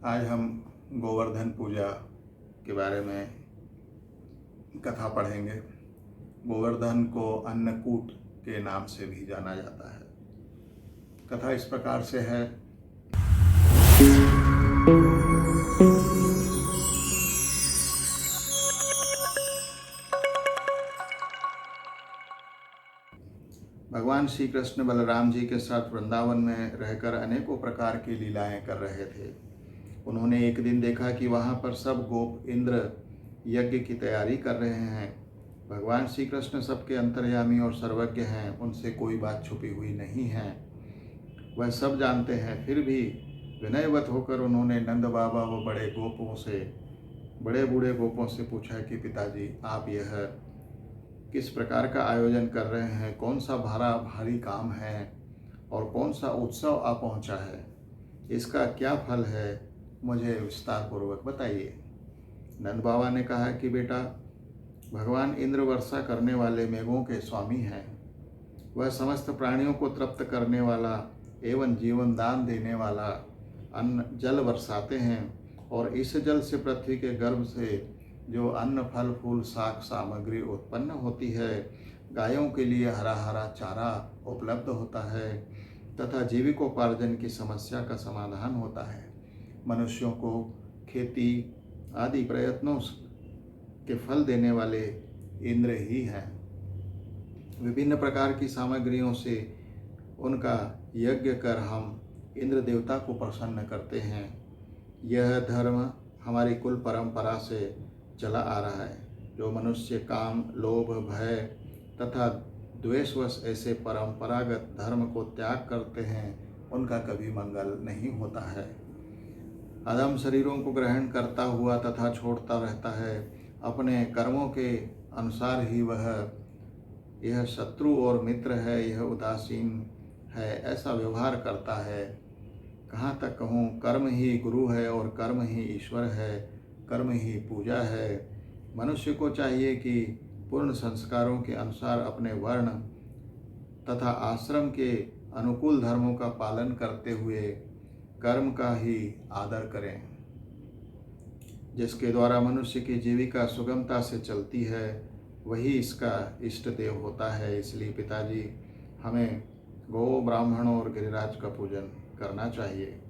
आज हम गोवर्धन पूजा के बारे में कथा पढ़ेंगे। गोवर्धन को अन्नकूट के नाम से भी जाना जाता है। कथा इस प्रकार से है। भगवान श्री कृष्ण बलराम जी के साथ वृंदावन में रहकर अनेकों प्रकार की लीलाएं कर रहे थे। उन्होंने एक दिन देखा कि वहाँ पर सब गोप इंद्र यज्ञ की तैयारी कर रहे हैं। भगवान श्री कृष्ण सबके अंतर्यामी और सर्वज्ञ हैं, उनसे कोई बात छुपी हुई नहीं है, वह सब जानते हैं। फिर भी विनयवत होकर उन्होंने नंद बाबा व बड़े बूढ़े गोपों से पूछा कि पिताजी, आप यह किस प्रकार का आयोजन कर रहे हैं? कौन सा भारी काम है और कौन सा उत्सव आ पहुंचा है? इसका क्या फल है? मुझे विस्तार पूर्वक बताइए। नंद बाबा ने कहा कि बेटा, भगवान इंद्र वर्षा करने वाले मेघों के स्वामी हैं। वह समस्त प्राणियों को तृप्त करने वाला एवं जीवन दान देने वाला अन्न जल बरसाते हैं, और इस जल से पृथ्वी के गर्भ से जो अन्न फल फूल साग सामग्री उत्पन्न होती है, गायों के लिए हरा हरा चारा उपलब्ध होता है तथा जीविकोपार्जन की समस्या का समाधान होता है। मनुष्यों को खेती आदि प्रयत्नों के फल देने वाले इंद्र ही हैं। विभिन्न प्रकार की सामग्रियों से उनका यज्ञ कर हम इंद्र देवता को प्रसन्न करते हैं। यह धर्म हमारी कुल परंपरा से चला आ रहा है। जो मनुष्य काम, लोभ, भय तथा द्वेषवश ऐसे परंपरागत धर्म को त्याग करते हैं, उनका कभी मंगल नहीं होता है। अधम शरीरों को ग्रहण करता हुआ तथा छोड़ता रहता है। अपने कर्मों के अनुसार ही वह यह शत्रु और मित्र है, यह उदासीन है, ऐसा व्यवहार करता है। कहाँ तक कहूँ, कर्म ही गुरु है और कर्म ही ईश्वर है, कर्म ही पूजा है। मनुष्य को चाहिए कि पूर्ण संस्कारों के अनुसार अपने वर्ण तथा आश्रम के अनुकूल धर्मों का पालन करते हुए कर्म का ही आदर करें, जिसके द्वारा मनुष्य की जीविका सुगमता से चलती है, वही इसका इष्ट देव होता है। इसलिए पिताजी, हमें गौ, ब्राह्मण और गिरिराज का पूजन करना चाहिए।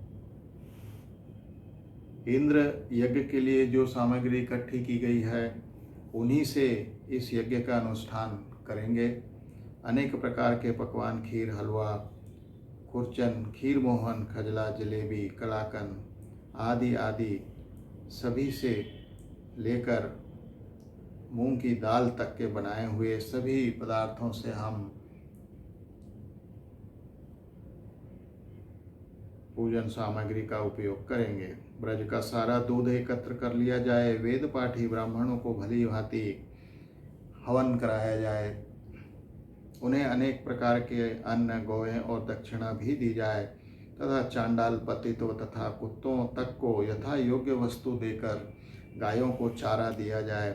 इंद्र यज्ञ के लिए जो सामग्री इकट्ठी की गई है, उन्हीं से इस यज्ञ का अनुष्ठान करेंगे। अनेक प्रकार के पकवान, खीर, हलवा, खुरचन, खीर मोहन, खजला, जलेबी, कलाकंद आदि आदि सभी से लेकर मूंग की दाल तक के बनाए हुए सभी पदार्थों से हम पूजन सामग्री का उपयोग करेंगे। ब्रज का सारा दूध एकत्र कर लिया जाए। वेद पाठी ब्राह्मणों को भली भांति हवन कराया जाए। उन्हें अनेक प्रकार के अन्न, गौएं और दक्षिणा भी दी जाए तथा चांडाल, पतितों तथा कुत्तों तक को यथा योग्य वस्तु देकर गायों को चारा दिया जाए।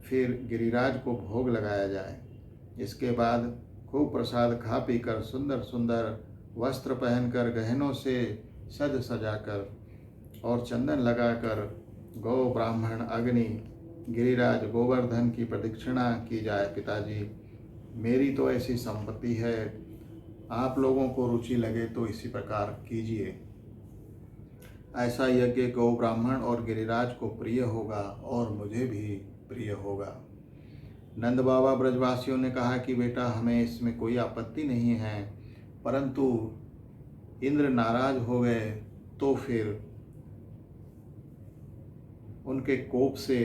फिर गिरिराज को भोग लगाया जाए। इसके बाद खूब प्रसाद खा पीकर सुंदर सुंदर वस्त्र पहनकर, गहनों से सज सजाकर और चंदन लगाकर गौ, ब्राह्मण, अग्नि, गिरिराज, गोवर्धन की प्रदक्षिणा की जाए। पिताजी, मेरी तो ऐसी संपत्ति है, आप लोगों को रुचि लगे तो इसी प्रकार कीजिए। ऐसा यज्ञ गौ, ब्राह्मण और गिरिराज को प्रिय होगा और मुझे भी प्रिय होगा। नंद बाबा ब्रजवासियों ने कहा कि बेटा, हमें इसमें कोई आपत्ति नहीं है, परंतु इंद्र नाराज हो गए तो फिर उनके कोप से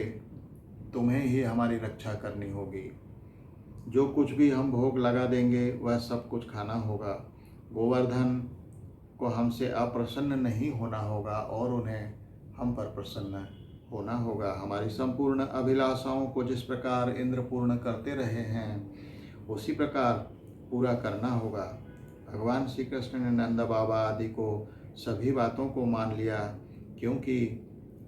तुम्हें ही हमारी रक्षा करनी होगी। जो कुछ भी हम भोग लगा देंगे वह सब कुछ खाना होगा। गोवर्धन को हमसे अप्रसन्न नहीं होना होगा और उन्हें हम पर प्रसन्न होना होगा। हमारी संपूर्ण अभिलाषाओं को जिस प्रकार इंद्र पूर्ण करते रहे हैं, उसी प्रकार पूरा करना होगा। भगवान श्री कृष्ण ने नंद बाबा आदि को सभी बातों को मान लिया, क्योंकि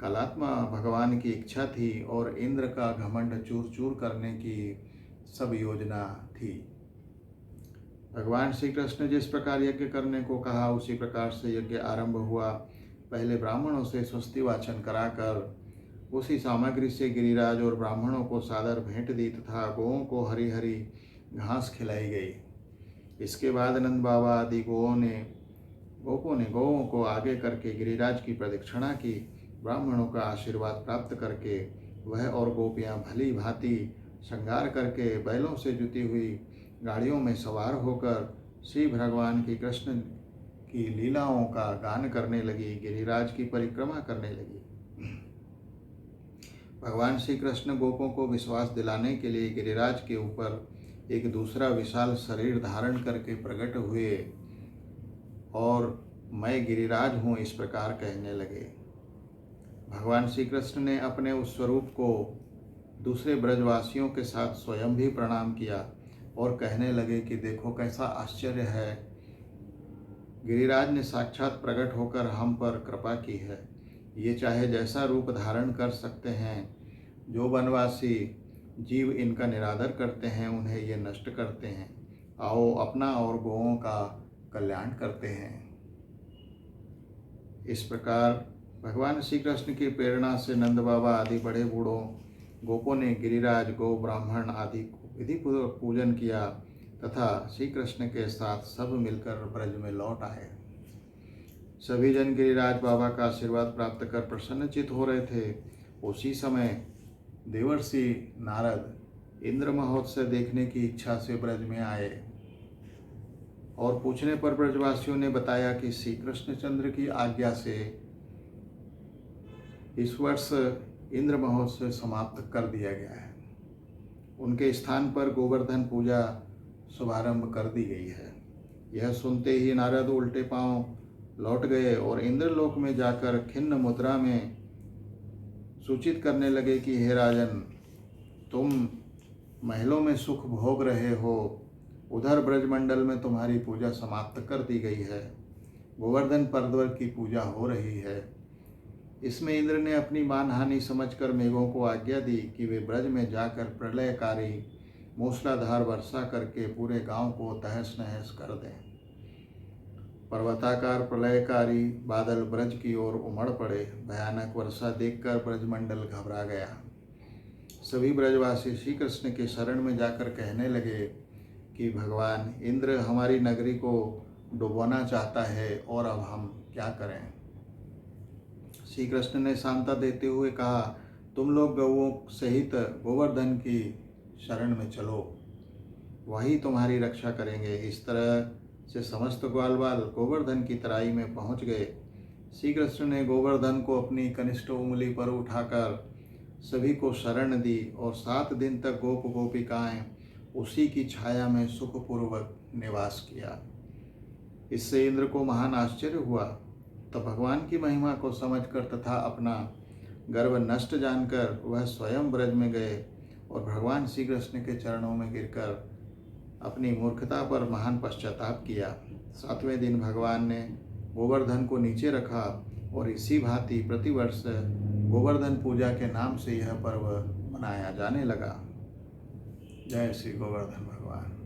कलात्मा भगवान की इच्छा थी और इंद्र का घमंड चूर चूर करने की सब योजना थी। भगवान श्री कृष्ण जिस प्रकार यज्ञ करने को कहा, उसी प्रकार से यज्ञ आरंभ हुआ। पहले ब्राह्मणों से स्वस्ति वाचन कराकर उसी सामग्री से गिरिराज और ब्राह्मणों को सादर भेंट दी तथा गौओं को हरी हरी घास खिलाई गई। इसके बाद नंद बाबा आदि गोपों ने गौओं को आगे करके गिरिराज की प्रदक्षिणा की। ब्राह्मणों का आशीर्वाद प्राप्त करके वह और गोपियां भली भांति श्रृंगार करके बैलों से जुती हुई गाड़ियों में सवार होकर श्री भगवान की कृष्ण की लीलाओं का गान करने लगी, गिरिराज की परिक्रमा करने लगी। भगवान श्री कृष्ण गोपों को विश्वास दिलाने के लिए गिरिराज के ऊपर एक दूसरा विशाल शरीर धारण करके प्रकट हुए और मैं गिरिराज हूँ इस प्रकार कहने लगे। भगवान श्री कृष्ण ने अपने उस स्वरूप को दूसरे ब्रजवासियों के साथ स्वयं भी प्रणाम किया और कहने लगे कि देखो कैसा आश्चर्य है, गिरिराज ने साक्षात प्रकट होकर हम पर कृपा की है। ये चाहे जैसा रूप धारण कर सकते हैं। जो वनवासी जीव इनका निरादर करते हैं उन्हें ये नष्ट करते हैं। आओ अपना और गौओं का कल्याण करते हैं। इस प्रकार भगवान श्री कृष्ण की प्रेरणा से नंद बाबा आदि बड़े बूढ़ों गोपों ने गिरिराज गौ ब्राह्मण आदि विधिपूर्वक पूजन किया तथा श्री कृष्ण के साथ सब मिलकर ब्रज में लौट आए। सभी जन गिरिराज बाबा का आशीर्वाद प्राप्त कर प्रसन्नचित हो रहे थे। उसी समय देवर्षि नारद इंद्र महोत्सव देखने की इच्छा से ब्रज में आए और पूछने पर ब्रजवासियों ने बताया कि श्री कृष्णचंद्र की आज्ञा से इस वर्ष इंद्र महोत्सव समाप्त कर दिया गया है। उनके स्थान पर गोवर्धन पूजा शुभारंभ कर दी गई है। यह सुनते ही नारद उल्टे पांव लौट गए और इंद्रलोक में जाकर खिन्न मुद्रा में सूचित करने लगे कि हे राजन, तुम महलों में सुख भोग रहे हो, उधर ब्रजमंडल में तुम्हारी पूजा समाप्त कर दी गई है। गोवर्धन पर्वत की पूजा हो रही है। इसमें इंद्र ने अपनी मानहानि समझकर मेघों को आज्ञा दी कि वे ब्रज में जाकर प्रलयकारी मूसलाधार वर्षा करके पूरे गांव को तहस नहस कर दें। पर्वताकार प्रलयकारी बादल ब्रज की ओर उमड़ पड़े। भयानक वर्षा देखकर ब्रजमंडल घबरा गया। सभी ब्रजवासी श्री कृष्ण के शरण में जाकर कहने लगे कि भगवान इंद्र हमारी नगरी को डुबोना चाहता है और अब हम क्या करें। श्री कृष्ण ने शांता देते हुए कहा, तुम लोग गौओं सहित गोवर्धन की शरण में चलो, वही तुम्हारी रक्षा करेंगे। इस तरह से समस्त ग्वाल बाल गोवर्धन की तराई में पहुंच गए। श्री कृष्ण ने गोवर्धन को अपनी कनिष्ठ उंगली पर उठाकर सभी को शरण दी और 7 दिन तक गोप गोपिकाएं उसी की छाया में सुखपूर्वक निवास किया। इससे इंद्र को महान आश्चर्य हुआ। तब भगवान की महिमा को समझकर तथा अपना गर्व नष्ट जानकर वह स्वयं ब्रज में गए और भगवान श्री कृष्ण के चरणों में गिरकर अपनी मूर्खता पर महान पश्चाताप किया। 7वें दिन भगवान ने गोवर्धन को नीचे रखा और इसी भांति प्रतिवर्ष गोवर्धन पूजा के नाम से यह पर्व मनाया जाने लगा। जय श्री गोवर्धन भगवान।